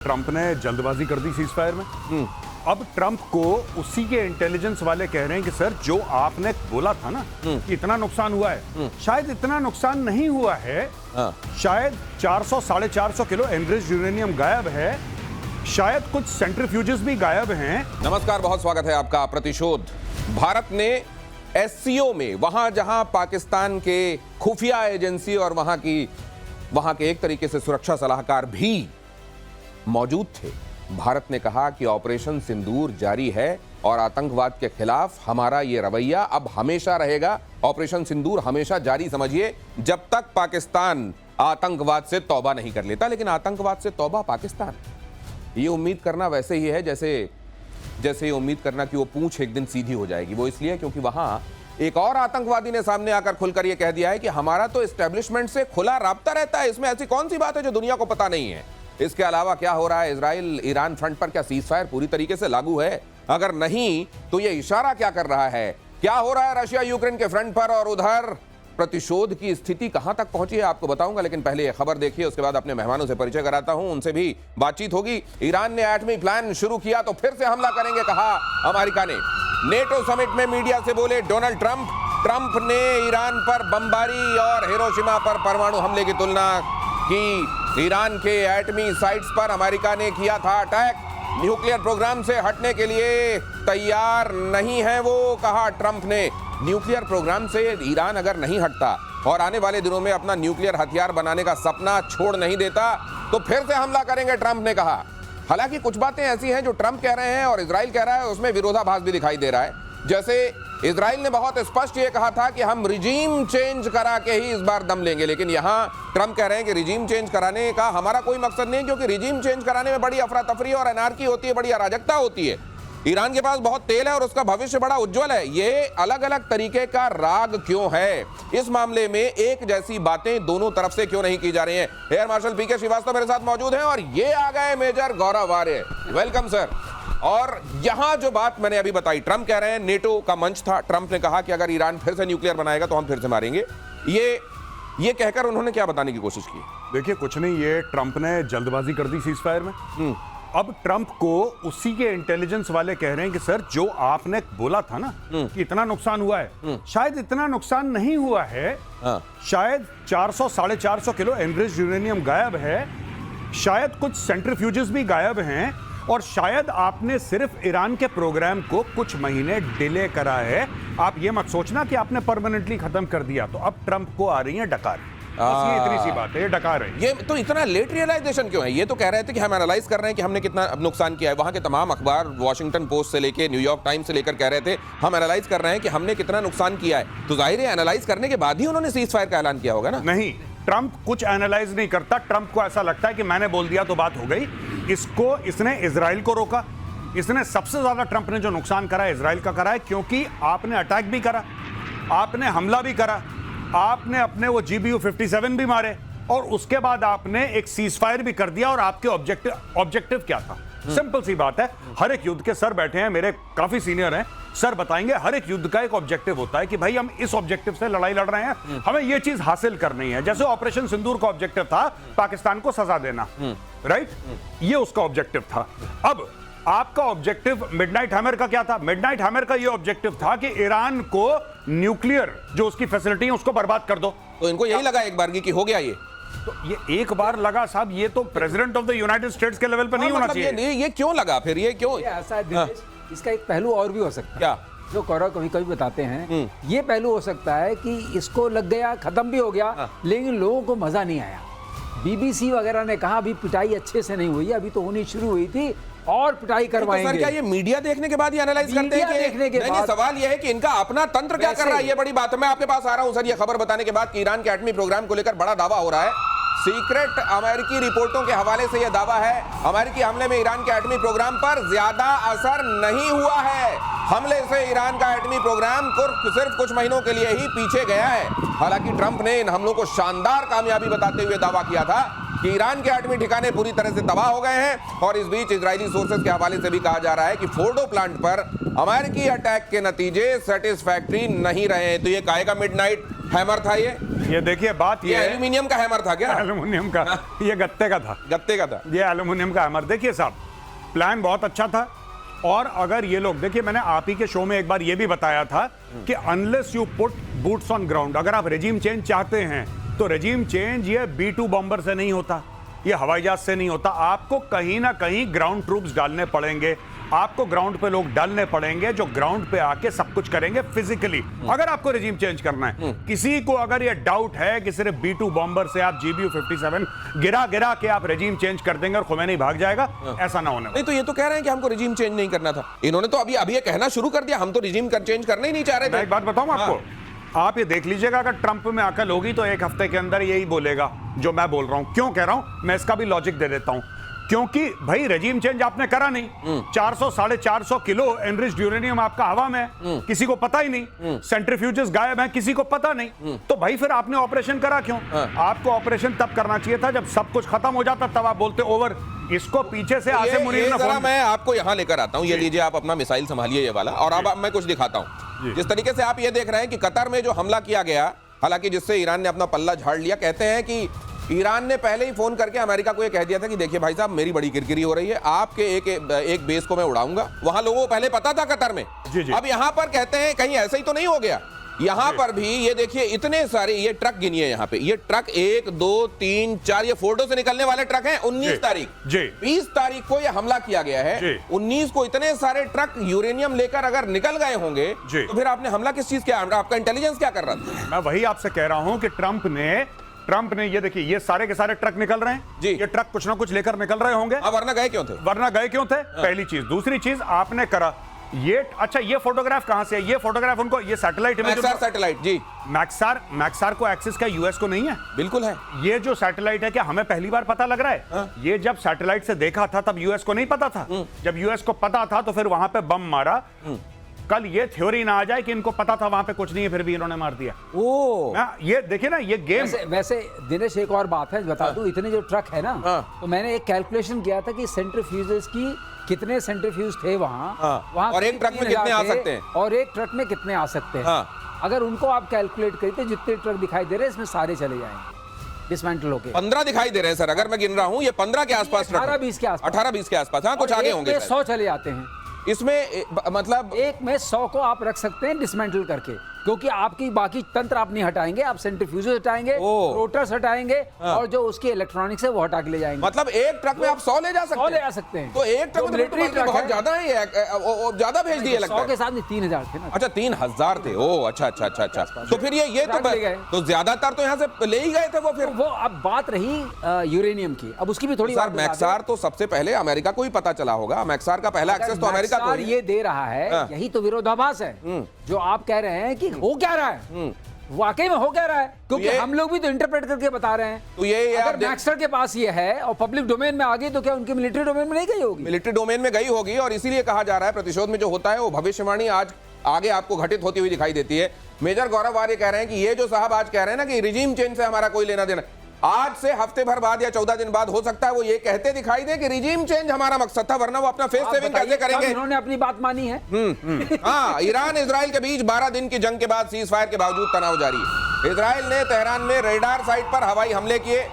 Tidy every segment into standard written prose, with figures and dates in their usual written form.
Trump ने जल्दबाजी कर दी सीजफायर में। अब ट्रंप को उसी के इंटेलिजेंस वाले कह रहे हैं कि सर जो आपने बोला था ना कि इतना नुकसान हुआ है, शायद इतना नुकसान नहीं हुआ है। शायद 400 450 किलो एनरिच्ड यूरेनियम गायब है, शायद कुछ सेंट्रीफ्यूजेस भी गायब हैं। नमस्कार, बहुत स्वागत है आपका। प्रतिशोध। भारत ने एससीओ में, वहां जहां पाकिस्तान के खुफिया एजेंसी और वहां के एक तरीके से सुरक्षा सलाहकार भी मौजूद थे, भारत ने कहा कि ऑपरेशन सिंदूर जारी है और आतंकवाद के खिलाफ हमारा ये रवैया अब हमेशा रहेगा। ऑपरेशन सिंदूर हमेशा जारी समझिए जब तक पाकिस्तान आतंकवाद से तौबा नहीं कर लेता। लेकिन आतंकवाद से तौबा पाकिस्तान, ये उम्मीद करना वैसे ही है जैसे ये उम्मीद करना कि वो पूंछ एक दिन सीधी हो जाएगी। वो इसलिए क्योंकि वहां एक और आतंकवादी ने सामने आकर खुलकर ये कह दिया है कि हमारा तो एस्टेब्लिशमेंट से खुला राब्ता रहता है, इसमें ऐसी कौन सी बात है जो दुनिया को पता नहीं है। इसके अलावा क्या हो रहा है इजराइल ईरान फ्रंट पर, क्या सीजफायर पूरी तरीके से लागू है? अगर नहीं तो ये इशारा क्या कर रहा है? क्या हो रहा है रशिया यूक्रेन के फ्रंट पर, और उधर प्रतिशोध की स्थिति कहां तक पहुंची है आपको बताऊंगा। लेकिन पहले ये खबर देखिए, उसके बाद अपने मेहमानों से परिचय कराता हूं, उनसे भी बातचीत होगी। ईरान ने एटमी प्लान शुरू किया तो फिर से हमला करेंगे, कहा अमेरिका ने। नेटो समिट में मीडिया से बोले डोनाल्ड ट्रंप ने ईरान पर बमबारी और हिरोशिमा पर परमाणु हमले की तुलना की। ईरान के एटमी साइट्स पर अमेरिका ने किया था अटैक, न्यूक्लियर प्रोग्राम से हटने के लिए तैयार नहीं है वो, कहा ट्रंप ने। न्यूक्लियर प्रोग्राम से ईरान अगर नहीं हटता और आने वाले दिनों में अपना न्यूक्लियर हथियार बनाने का सपना छोड़ नहीं देता तो फिर से हमला करेंगे, ट्रंप ने कहा। हालांकि कुछ बातें ऐसी हैं जो ट्रंप कह रहे हैं और इजराइल कह रहा है, उसमें विरोधाभास भी दिखाई दे रहा है। जैसे इजराइल ने बहुत स्पष्ट ये कहा था कि हम रिजीम चेंज करा के ही इस बार दम लेंगे, लेकिन यहां ट्रंप कह रहे हैं कि रिजीम चेंज कराने का हमारा कोई मकसद नहीं, क्योंकि रिजीम चेंज कराने में बड़ी अफरा तफरी और अनार्की होती है, बड़ी अराजकता होती है। ईरान के पास बहुत तेल है और उसका भविष्य बड़ा उज्जवल है। ये अलग अलग तरीके का राग क्यों है? इस मामले में एक जैसी बातें दोनों तरफ से क्यों नहीं की जा रही हैं? एयर मार्शल पीके श्रीवास्तव मेरे साथ मौजूद हैं और ये आ गए major Gaurav Arya. Welcome sir. और यहां जो बात मैंने अभी बताई, ट्रंप कह रहे हैं, नेटो का मंच था, ट्रंप ने कहा कि अगर ईरान फिर से न्यूक्लियर बनाएगा तो हम फिर से मारेंगे। ये कहकर उन्होंने क्या बताने की कोशिश की? देखिए, कुछ नहीं, ये ट्रंप ने जल्दबाजी कर दी सीजफायर में। अब ट्रंप को उसी के इंटेलिजेंस वाले कह रहे हैं कि सर जो आपने बोला था ना कि इतना नुकसान हुआ है, शायद इतना नुकसान नहीं हुआ है। शायद 400 450 किलो एनरिच्ड यूरेनियम गायब है, शायद कुछ सेंट्रीफ्यूजेस भी गायब हैं, और शायद आपने सिर्फ ईरान के प्रोग्राम को कुछ महीने डिले करा है। आप ये मत सोचना कि आपने परमानेंटली खत्म कर दिया। तो अब ट्रंप को आ रही है डकार, बस ये इतनी सी बात है, ये डकार है। ये तो इतना लेट रियलाइजेशन क्यों है? ये तो कह रहे थे कि हम एनालाइज कर रहे हैं कि हमने कितना नुकसान किया है। वहां के तमाम अखबार, वॉशिंगटन पोस्ट से लेकर न्यूयॉर्क टाइम्स से लेकर कह रहे थे हम एनालाइज कर रहे हैं कि हमने कितना नुकसान किया है। तो जाहिर है एनालाइज करने के बाद ही उन्होंने सीज फायर का ऐलान किया होगा ना? नहीं, ट्रंप कुछ एनालाइज नहीं करता। ट्रंप को ऐसा लगता है कि मैंने बोल दिया तो बात हो गई। इसने इजराइल को रोका। इसने सबसे ज्यादा ट्रंप ने जो नुकसान करा है इजराइल का करा है, क्योंकि आपने अटैक भी करा, आपने हमला भी करा, आपने अपने वो GBU 57 भी मारे, और उसके बाद आपने एक सीजफायर भी कर दिया। और आपके ऑब्जेक्टिव क्या था? सिंपल सी बात है, हर एक युद्ध के सर बैठे हैं, मेरे काफी सीनियर हैं, सर बताएंगे हर एक युद्ध का एक ऑब्जेक्टिव होता है कि भाई हम इस ऑब्जेक्टिव से लड़ाई लड़ रहे हैं, हमें ये चीज हासिल करनी है। जैसे ऑपरेशन सिंदूर का ऑब्जेक्टिव था पाकिस्तान को सजा देना, राइट? ये उसका ऑब्जेक्टिव था। अब आपका ऑब्जेक्टिव मिडनाइट हैमर का क्या था? मिडनाइट हैमर का ये ऑब्जेक्टिव था कि ईरान को न्यूक्लियर जो उसकी फैसिलिटी है उसको बर्बाद कर दो। तो इनको यही लगा एक बार कि हो गया ये। तो ये एक बार लगा साहब, ये तो president of the United states के लेवल पर नहीं होना चाहिए। ये क्यों लगा फिर? ये क्यों ऐसा है? इसका एक पहलू और भी हो सकता है। क्या? जो कौरव कभी कभी बताते हैं, ये पहलू हो सकता है कि इसको लग गया, खत्म भी हो गया, लेकिन लोगों को मजा नहीं आया। BBC वगैरह ने कहा अभी पिटाई अच्छे से नहीं हुई, अभी तो होनी शुरू हुई थी और पिटाई करवाएंगे। तो सर क्या ये मीडिया देखने के बाद ही एनालाइज करते हैं? देखने के बाद सवाल ये है कि इनका अपना तंत्र क्या कर रहा है, ये बड़ी बात है। मैं आपके पास आ रहा हूं सर, ये खबर बताने के बाद कि ईरान के एटमी प्रोग्राम को लेकर बड़ा दावा हो रहा है। सीक्रेट अमेरिकी रिपोर्टों के हवाले से यह दावा है, अमेरिकी हमले में ईरान के एटमी प्रोग्राम पर ज्यादा असर नहीं हुआ है। हमले से ईरान का एटमी प्रोग्राम सिर्फ कुछ महीनों के लिए ही पीछे गया है। हालांकि ट्रंप ने इन हमलों को शानदार कामयाबी बताते हुए दावा किया था कि ईरान के एटमी ठिकाने पूरी तरह से तबाह हो गए हैं। और इस बीच इजरायली सोर्सेज के हवाले से भी कहा जा रहा है कि फोर्डो प्लांट पर अमेरिकी अटैक के नतीजे सेटिस्फैक्टरी नहीं रहे। तो ये काहे का मिडनाइट हैमर था? ये ये देखिए बात ये ये है, एल्यूमिनियम का हैमर था क्या? एल्यूमिनियम का, ये गत्ते का था, गत्ते का था। ये एल्यूमिनियम का हैमर। देखिए साहब, प्लान बहुत अच्छा था। और अगर ये लोग, देखिए मैंने आप ही के शो में एक बार ये भी बताया था कि unless you put boots on ground, अगर आप रेजिम चेंज चाहते हैं तो रेजिम चेंज ये B-2 बॉम्बर से नहीं होता, ये हवाई जहाज से नहीं होता। आपको कहीं ना कहीं ग्राउंड ट्रूप्स डालने पड़ेंगे, आपको ग्राउंड पे लोग डालने पड़ेंगे जो ग्राउंड पे आके सब कुछ करेंगे फिजिकली, अगर आपको रेजिम चेंज करना है। किसी को अगर ये डाउट है कि सिर्फ B-2 बॉम्बर से आप GBU-57 गिरा के आप रेजिम चेंज कर देंगे और खुमैनी भाग जाएगा, ऐसा ना होने वाला। नहीं तो ये तो कह रहे हैं कि हमको रिजीम चेंज नहीं करना था। इन्होंने तो अभी ये कहना शुरू कर दिया, हम तो रिजीम चेंज करने ही नहीं चाह रहे मैं थे। एक बात बताऊं आपको, आप ये देख लीजिएगा, अगर ट्रंप में अकल होगी तो एक हफ्ते के अंदर यही बोलेगा जो मैं बोल रहा हूं। क्यों कह रहा हूं, मैं इसका भी लॉजिक दे देता हूं। क्योंकि भाई रेजिम चेंज आपने करा नहीं, 400-450 किलो एनरिच्ड यूरेनियम आपका हवा में है, किसी को पता ही नहीं, सेंट्रीफ्यूजेस गायब हैं, किसी को पता नहीं, तो भाई फिर आपने ऑपरेशन करा क्यों? आपको ऑपरेशन तब करना चाहिए था जब सब कुछ खत्म हो जाता, तब आप बोलते ओवर। इसको पीछे से आसिम मुनीर ने जरा फोन, मैं आपको यहां लेकर आता हूं, ये लीजिए आप अपना मिसाइल संभालिए ये वाला, और अब मैं कुछ दिखाता हूं। जिस तरीके से आप ये देख रहे हैं कि कतर में जो हमला किया गया, हालांकि जिससे ईरान ने अपना पल्ला झाड़ लिया, कहते हैं कि ईरान ने पहले ही फोन करके अमेरिका को ये कह दिया था कि देखिए भाई साहब मेरी बड़ी किरकिरी हो रही है, आपके एक बेस को मैं उड़ाऊंगा। वहां लोगों को पहले पता था कतर में। जी। अब यहां पर कहते हैं कहीं ऐसा ही तो नहीं हो गया। यहां पर भी ये देखिए इतने सारे ये ट्रक गिनिए, यहां पे ये ट्रक 1 2 3 4 ये फोर्डो से निकलने वाले ट्रक हैं। 19 तारीख जी 20 तारीख को ये हमला किया गया है। जी। 19 को इतने सारे ट्रक यूरेनियम लेकर अगर निकल गए होंगे जी। तो फिर आपने हमला किस चीज किया? आपका इंटेलिजेंस क्या कर रहा था? मैं वही आपसे कह रहा हूं कि ट्रंप ने ये देखिए, ये सारे के सारे ट्रक निकल रहे हैं जी। ये ट्रक कुछ ना कुछ लेकर निकल रहे होंगे, अब वरना गए क्यों थे? पहली चीज। दूसरी चीज आपने करा ये, अच्छा ये फोटोग्राफ कहां से है? ये फोटोग्राफ उनको, ये सैटेलाइट इमेज, मैक्सार सैटेलाइट जी, मैक्सार को एक्सेस क्या यूएस को नहीं है? बिल्कुल है। ये जो सैटेलाइट है क्या हमें पहली बार पता लग रहा है? ये जब सैटेलाइट से देखा था तब यूएस को नहीं पता था। जब यूएस को पता था तो फिर वहां पे बम मारा। कल ये थ्योरी ना आ जाए कि इनको पता था वहां पे कुछ नहीं है फिर भी इन्होंने मार दिया। ये देखिए ना, ये गेम। वैसे दिनेश एक और बात है बता दूं, इतने जो ट्रक है ना, तो मैंने एक कैलकुलेशन किया था कि सेंट्रीफ्यूजेस की कितने सेंट्रीफ्यूज थे वहां और एक ट्रक में कितने आ सकते हैं, और एक ट्रक में कितने आ सकते हैं। अगर उनको आप कैलकुलेट करते, जितने ट्रक दिखाई दे रहे हैं इसमें सारे चले जाएंगे डिसमेंटल होके। 15 दिखाई दे रहे हैं सर, अगर मैं गिन रहा हूं ये 15 के आसपास, 18-20 के आसपास, 18-20 के आसपास। हाँ कुछ आगे होंगे। 100 चले जाते हैं इसमें, मतलब एक में 100 को आप रख सकते हैं डिसमेंटल करके, क्योंकि आपकी बाकी तंत्र आप नहीं हटाएंगे, आप सेंट्रीफ्यूजेस हटाएंगे, रोटर्स हटाएंगे, और जो उसके इलेक्ट्रॉनिक्स है वो हटा के ले जाएंगे। मतलब एक ट्रक में आप 100 ले जा सकते हैं? 100 ले जा सकते हैं। तो एक ट्रक में बहुत ज्यादा है, ये ज्यादा भेज दिए लगता है। 100 के साथ 3000 थे ना। अच्छा 3000 थे। ओ अच्छा। तो फिर ये तो ज्यादातर तो यहाँ से ले ही गए थे वो। फिर वो अब बात रही यूरेनियम की, अब उसकी भी थोड़ी सर मैक्सार तो सबसे पहले अमेरिका को ही पता चला होगा। मैक्सार का पहला एक्सेस तो अमेरिका को ही ये दे रहा है। यही तो विरोधाभास है जो आप कह रहे हैं कि हो क्या रहा है, वाकई में हो क्या रहा है, क्योंकि हम लोग भी तो इंटरप्रेट करके बता रहे हैं। तो ये अगर मैक्सर के पास ये है और पब्लिक डोमेन में आ गई तो क्या उनकी मिलिट्री डोमेन में नहीं गई होगी? मिलिट्री डोमेन में गई होगी, और इसीलिए कहा जा रहा है प्रतिशोध में जो होता है वो भविष्यवाणी आज आगे आपको घटित होती हुई दिखाई देती है। मेजर गौरव आर्य कह रहे हैं कि ये जो साहब आज कह रहे हैं ना कि रिजीम चेंज से हमारा कोई लेना देना, आज से हफ्ते भर बाद या 14 दिन बाद हो सकता है वो ये कहते दिखाई दे कि रिजीम चेंज हमारा मकसद था, वरना वो अपना फेस सेविंग कैसे करेंगे? इन्होंने अपनी बात मानी है। हाँ, ईरान इजराइल के बीच 12 दिन की जंग के बाद सीज फायर के बावजूद तनाव जारी है। इजराइल ने तेहरान में रेडार साइट पर हवाई हमले किए।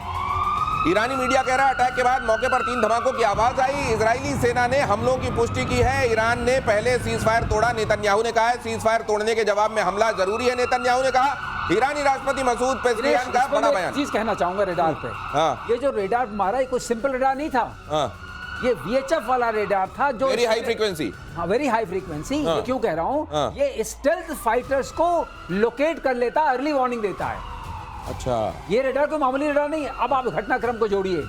ईरानी मीडिया कह रहा है अटैक के बाद मौके पर 3 धमाकों की आवाज आई। इजरायली सेना ने हमलों की पुष्टि की है। ईरान ने पहले सीज फायर तोड़ा, नेतन्याहू ने कहा है सीज फायर तोड़ने के जवाब में हमला जरूरी है, नेतन्याहू ने कहा। ईरानी राष्ट्रपति मसूद पेज़ेश्कियान का बड़ा बयान। चीज कहना चाहूंगा रेडार पे। ये जो रेडार मारा, ये कोई सिंपल रेडार नहीं था। ये VHF वाला रेडार था जो वेरी हाई फ्रीक्वेंसी। हाँ, वेरी हाई फ्रीक्वेंसी। ये क्यों कह रहा हूँ, ये स्टेल्थ फाइटर्स को लोकेट कर लेता, अर्ली वार्निंग देता है। अच्छा, ये रेडार कोई मामूली रेडार नहीं है। अब आप घटनाक्रम को जोड़िए,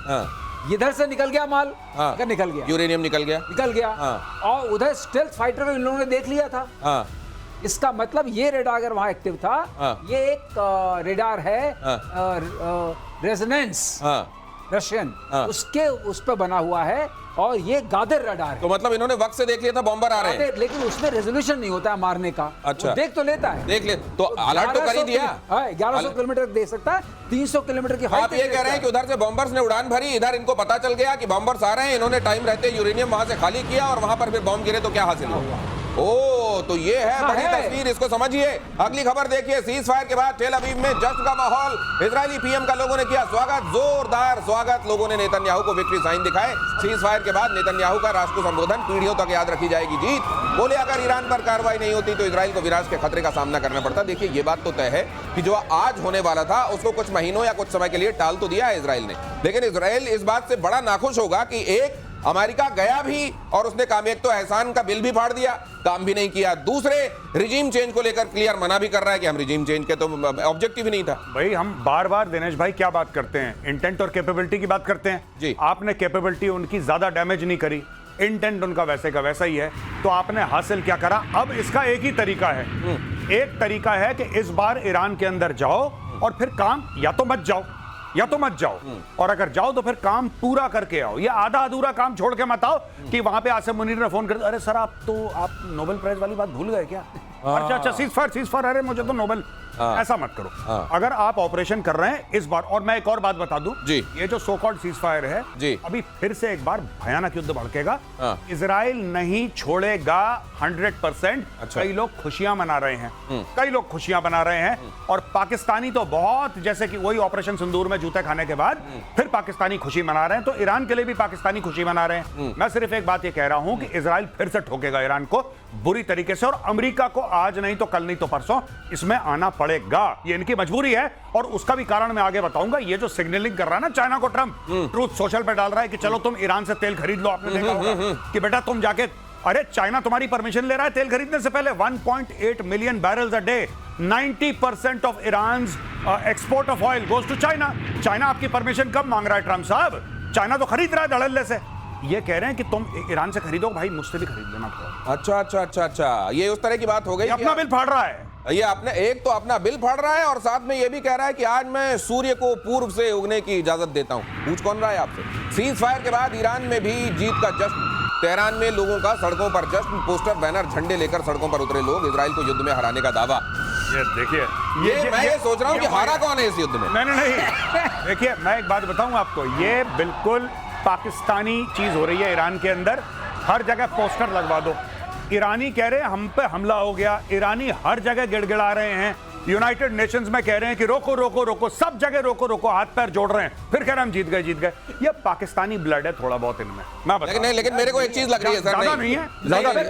इधर से निकल गया माल, अगर निकल गया यूरेनियम निकल गया, और उधर स्टेल्थ फाइटर को इन लोगों ने देख लिया था। इसका मतलब ये रेडार अगर वहां एक्टिव था, ये एक रेडार है रेजोनेंस रशियन, उसके उस पर बना हुआ है, और ये गादर रडार है। तो मतलब इन्होंने वक्त से देख लिया था बॉम्बर आ रहे हैं, लेकिन उसमें रेजोल्यूशन नहीं होता है मारने का। अच्छा, देख तो लेता है, देख ले तो अलर्ट तो कर ही दिया। 1100 किलोमीटर दे सकता है, 300 किलोमीटर की आप ये कह रहे हैं कि उधर से बॉम्बर्स ने उड़ान भरी, इधर इनको पता चल गया कि बॉम्बर्स आ रहे हैं, इन्होंने टाइम रहते यूरेनियम वहां से खाली किया और वहां पर फिर बॉम्ब गिरे तो क्या हासिल हुआ? ओ तो ये है बड़ी है। तस्वीर, इसको समझिए। अगली खबर देखिए, सीज फायर के बाद टेल अवीव में जश्न का माहौल, इजरायली पीएम का लोगों ने किया स्वागत, जोरदार स्वागत, लोगों ने नेतन्याहू को विक्ट्री साइन दिखाए। सीज फायर के बाद नेतन्याहू का राष्ट्र को संबोधन, पीढ़ियों तक याद रखी जाएगी जीत। बोले अगर ईरान पर कार्रवाई नहीं होती तो इजराइल को विनाश के खतरे का सामना करना पड़ता। देखिए ये बात तो तय है कि जो आज होने वाला था उसको कुछ महीनों या कुछ समय के लिए टाल तो दिया है इजराइल ने, लेकिन इजराइल इस बात से बड़ा नाखुश होगा कि एक अमेरिका गया भी और उसने काम, एक तो एहसान का बिल भी फाड़ दिया, काम भी नहीं किया, दूसरे रिजीम चेंज को लेकर क्लियर मना भी कर रहा है कि हम रिजीम चेंज के तो ऑब्जेक्टिव ही नहीं था। भाई हम बार बार दिनेश भाई क्या बात करते हैं, इंटेंट और कैपेबिलिटी की बात करते हैं जी। आपने कैपेबिलिटी उनकी ज्यादा डैमेज नहीं करी, इंटेंट उनका वैसे का वैसा ही है, तो आपने हासिल क्या करा? अब इसका एक ही तरीका है, एक तरीका है कि इस बार ईरान के अंदर जाओ और फिर काम या तो मत जाओ या तो मत जाओ, और अगर जाओ तो फिर काम पूरा करके आओ, या आधा अधूरा काम छोड़ के मत आओ कि वहां पे आसिम मुनीर ने फोन कर, अरे सर आप नोबेल प्राइज वाली बात भूल गए क्या? अच्छा सीज फायर, अरे मुझे तो नोबेल, ऐसा मत करो। अगर आप ऑपरेशन कर रहे हैं इस बार, और मैं एक और बात बता दूं जी, ये जो सो कॉल्ड सीज फायर है जी, अभी फिर से एक बार भयानक युद्ध भड़केगा, इजराइल नहीं छोड़ेगा 100%। अच्छा। कई लोग खुशियां मना रहे हैं, कई लोग खुशियां मना रहे हैं, और पाकिस्तानी तो बहुत, जैसे कि वही ऑपरेशन सिंदूर में जूते खाने के बाद फिर पाकिस्तानी खुशी मना रहे हैं, तो ईरान के लिए भी पाकिस्तानी खुशी मना रहे हैं। मैं सिर्फ एक बात ये कह रहा हूं कि इजराइल फिर से ठोकेगा ईरान को बुरी तरीके से, और अमेरिका को आज नहीं तो कल नहीं तो परसों इसमें आना पड़ेगा, ये इनकी मजबूरी है। और उसका भी कारण मैं आगे बताऊंगा। ये जो सिग्नलिंग कर रहा है ना चाइना को ट्रंप, ट्रूथ सोशल पे डाल रहा है कि चलो तुम ईरान से तेल खरीद लो, आपने देखा होगा कि बेटा तुम जाके, अरे चाइना तुम्हारी परमिशन ले रहा है तेल खरीदने से पहले, 1.8 million barrels a day, 90% of Iran's export of oil goes to China. China आपकी परमिशन कब मांग रहा है ट्रंप साहब? चाइना तो खरीद रहा है धड़ल्ले से। ये कह रहे हैं कि तुम ईरान से खरीदो, भाई मुझसे भी खरीद लेना थोड़ा। अच्छा अच्छा अच्छा अच्छा, ये उस तरह की बात हो गई। अपना बिल फाड़ रहा है, ये अपने एक तो अपना बिल फाड़ रहा है और साथ में ये भी कह रहा है कि आज मैं सूर्य को पूर्व से उगने की इजाजत देता हूं। पूछ कौन रहा है आपसे? सीज फायर के बाद ईरान में भी जीत का जश्न, तेहरान में लोगों का सड़कों पर जश्न, पोस्टर बैनर झंडे लेकर सड़कों पर उतरे लोग, इजराइल को युद्ध में हराने का दावा। ये देखिए, मैं ये सोच रहा हूं कि हारा कौन है इस युद्ध में? नहीं देखिए मैं एक बात बताऊं आपको, ये बिल्कुल पाकिस्तानी चीज हो रही है ईरान के अंदर। हर जगह पोस्टर लगवा दो, ईरानी कह रहे हैं हम पे हमला हो गया, ईरानी हर जगह गिड़गिड़ा रहे हैं, यूनाइटेड नेशंस में कह रहे हैं कि रोको रोको रोको, सब जगह रोको रोको, हाथ पैर जोड़ रहे हैं, फिर कह रहे हैं हम जीत गए। ये पाकिस्तानी ब्लड है थोड़ा बहुत इनमें, मैं बता। लेकिन मेरे को एक चीज लग रही है सर, नहीं है,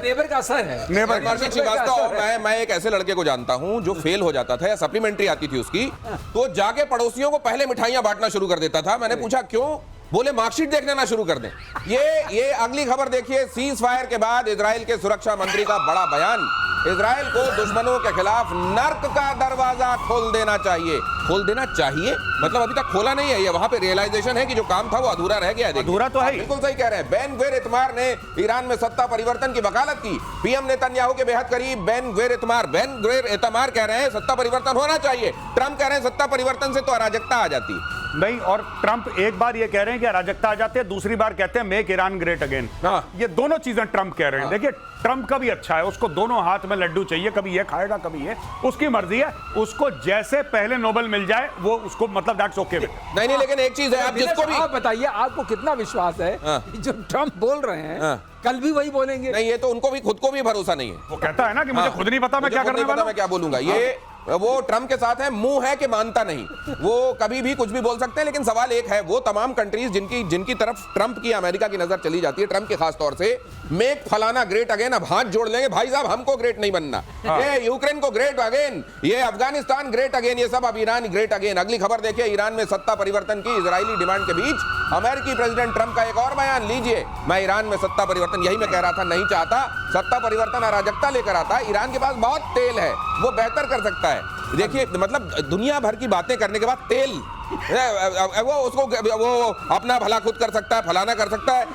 नेबर का असर है, नेबर श्रीवास्तव। मैं एक ऐसे लड़के को जानता हूं जो फेल हो जाता था या सप्लीमेंट्री आती थी उसकी, तो जाके पड़ोसियों को पहले मिठाइयां बांटना शुरू कर देता था। मैंने पूछा क्यों? बोले मार्कशीट देखने ना शुरू कर दें। ये अगली खबर देखिए, सीज फायर के बाद इजराइल के सुरक्षा मंत्री का बड़ा बयान, इजराइल को दुश्मनों के खिलाफ नर्क का दरवाजा खोल देना चाहिए। खोल देना चाहिए मतलब अभी तक खोला नहीं है, ये वहां पे रियलाइजेशन है कि जो काम था वो अधूरा रह गया है। अधूरा तो है, बिल्कुल सही कह रहे हैं। बेन ग्वेर इतमार ने ईरान में सत्ता परिवर्तन की वकालत की। पीएम नेतन्याहू के बेहद करीब बेन ग्वेर इतमार कह रहे हैं सत्ता परिवर्तन होना चाहिए। ट्रंप कह रहे हैं सत्ता परिवर्तन से तो अराजकता आ जाती है। नहीं, और ट्रंप एक बार ये कह रहे हैं कि अराजकता आ जाती है, दूसरी बार कहते हैं मेक ईरान ग्रेट अगेन। ये दोनों चीजें ट्रंप कह रहे हैं। देखिए ट्रंप का भी अच्छा है, उसको दोनों हाथ में लड्डू चाहिए, कभी ये खाएगा कभी ये, उसकी मर्जी है, उसको जैसे पहले नोबेल मिल जाए वो उसको मतलब दैट्स ओके। नहीं लेकिन एक चीज है, आप जिसको भी आप बताइए, आपको कितना विश्वास है जो ट्रंप बोल रहे हैं कल भी वही बोलेंगे? नहीं, ये तो उनको भी खुद को भी भरोसा नहीं है। वो कहता है ना कि मुझे खुद नहीं पता मैं क्या करने वाला हूं, मैं क्या बोलूंगा। ये वो ट्रंप के साथ है, मुंह है कि मानता नहीं, वो कभी भी कुछ भी बोल सकते हैं। लेकिन सवाल एक है, वो तमाम कंट्रीज जिनकी तरफ ट्रंप की, अमेरिका की नजर चली जाती है, ट्रंप के खास तौर से, मेक फलाना ग्रेट अगेन, अब हाथ जोड़ लेंगे भाई साहब, हमको ग्रेट नहीं बनना, ये यूक्रेन को ग्रेट अगेन, ये अफगानिस्तान ग्रेट अगेन, ये सब अब ईरान ग्रेट अगेन। अगली खबर देखिए, ईरान में सत्ता परिवर्तन की इजरायली डिमांड के बीच अमेरिकी प्रेसिडेंट ट्रंप का एक और बयान लीजिए। मैं ईरान में सत्ता परिवर्तन, यही मैं कह रहा था, नहीं चाहता सत्ता परिवर्तन, अराजकता लेकर आता है। ईरान के पास बहुत तेल है, वो बेहतर कर सकता है। देखिए मतलब दुनिया भर की बातें करने के बाद तेल, वो उसको वो अपना भला खुद कर सकता है, फलाना कर सकता है,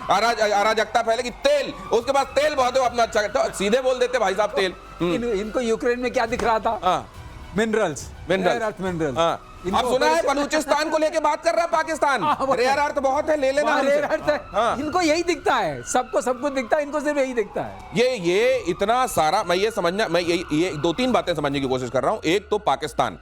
अराजकता फैलेगी, तेल, उसके पास तेल बहुत है, अपना अच्छा, तो सीधे बोल देते भाई साहब तेल। इनको यूक्रेन में क्या दिख रहा था? मिनरल्स। अब सुना है बलूचिस्तान को लेके बात कर रहा है पाकिस्तान। रेयर अर्थ बहुत है, ले लेना हमसे। रेयर अर्थ है। हाँ। इनको यही दिखता है, सबको सब कुछ दिखता है, इनको सिर्फ यही दिखता है। ये इतना सारा, मैं ये समझना, मैं ये दो तीन बातें समझने की कोशिश कर रहा हूं। एक तो Pakistan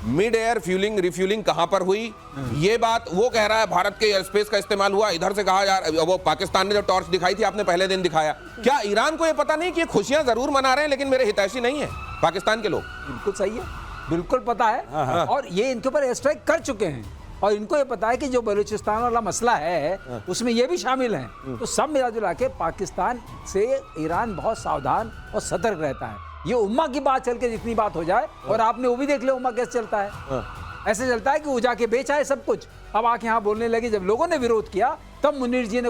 mid air fuelling refuelling कहां पर हुई, ये बात वो कह रहा है भारत के एयर स्पेस का इस्तेमाल हुआ। इधर से कहा जा रहा, वो पाकिस्तान ने जो टॉर्च दिखाई थी आपने पहले दिन दिखाया, क्या ईरान को ये पता नहीं कि ये खुशियां जरूर मना रहे हैं लेकिन मेरे हितैषी नहीं है पाकिस्तान के लोग? बिल्कुल सही है, बिल्कुल पता है। और ये इनके ऊपर एयर स्ट्राइक कर चुके हैं और इनको ये पता है कि जो बलूचिस्तान वाला मसला है उसमें ये भी शामिल है। तो सब मिला जुला के पाकिस्तान से ईरान बहुत सावधान और सतर्क रहता है। ये उम्मा की बात चल के जितनी बात हो जाए, और आपने वो भी देख लिया उम्मा कैसे चलता है। ऐसे चलता है कि वो जाके बेचा है सब कुछ, अब आके यहाँ बोलने लगे। जब लोगों ने विरोध किया तब मुनीर जी ने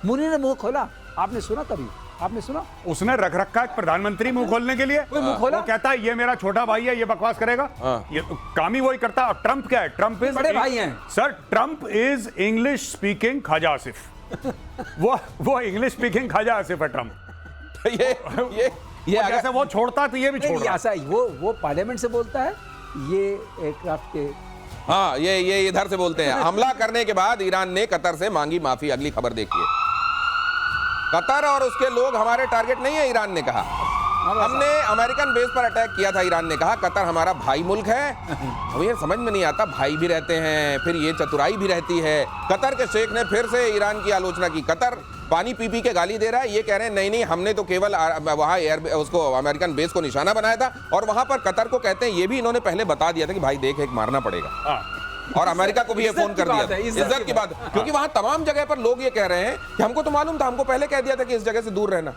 मुनीर ने मुंह खोला। आपने सुना कभी? आपने सुना? उसने रख रखा है प्रधानमंत्री मुंह खोलने के लिए। मुंह खोला? वो कहता है ये मेरा छोटा भाई है, ये बकवास करेगा। ये तो काम ही वही करता है। और ट्रंप क्या है? ट्रंप इज बड़े भाई हैं सर। Trump is English speaking Khawaja Asif. वो इंग्लिश स्पीकिंग ख्वाजा आसिफ है ट्रंप। ये अगर जैसे वो छोड़ता तो ये भी छोड़ रहा है। ऐसा वो पार्लियामेंट से बोलता है, ये एयरक्राफ्ट के। हाँ, ये इधर से बोलते हैं। हमला करने के बाद ईरान ने कतर से मांगी माफी। अगली खबर देखिए। कतर और उसके लोग हमारे टारगेट नहीं है, ईरान ने कहा। हमने अमेरिकन बेस पर अटैक किया था, ईरान ने कहा। कतर हमारा भाई मुल्क है। अब ये समझ में नहीं आता, भाई भी रहते हैं, फिर ये चतुराई भी रहती है। कतर के शेख ने फिर से ईरान की आलोचना की। कतर पानी पी पी के गाली दे रहा है। ये कह रहे हैं नहीं हमने तो केवल वहां उसको अमेरिकन बेस को निशाना बनाया था। और वहां पर कतर को कहते हैं, ये भी इन्होंने पहले बता दिया था कि भाई देख, एक मारना पड़ेगा। और अमेरिका को भी ये फोन कर दिया, इज्जत की बात। क्योंकि वहां तमाम जगह पर लोग ये कह रहे हैं कि हमको तो मालूम था, हमको पहले कह दिया था कि इस जगह से दूर रहना।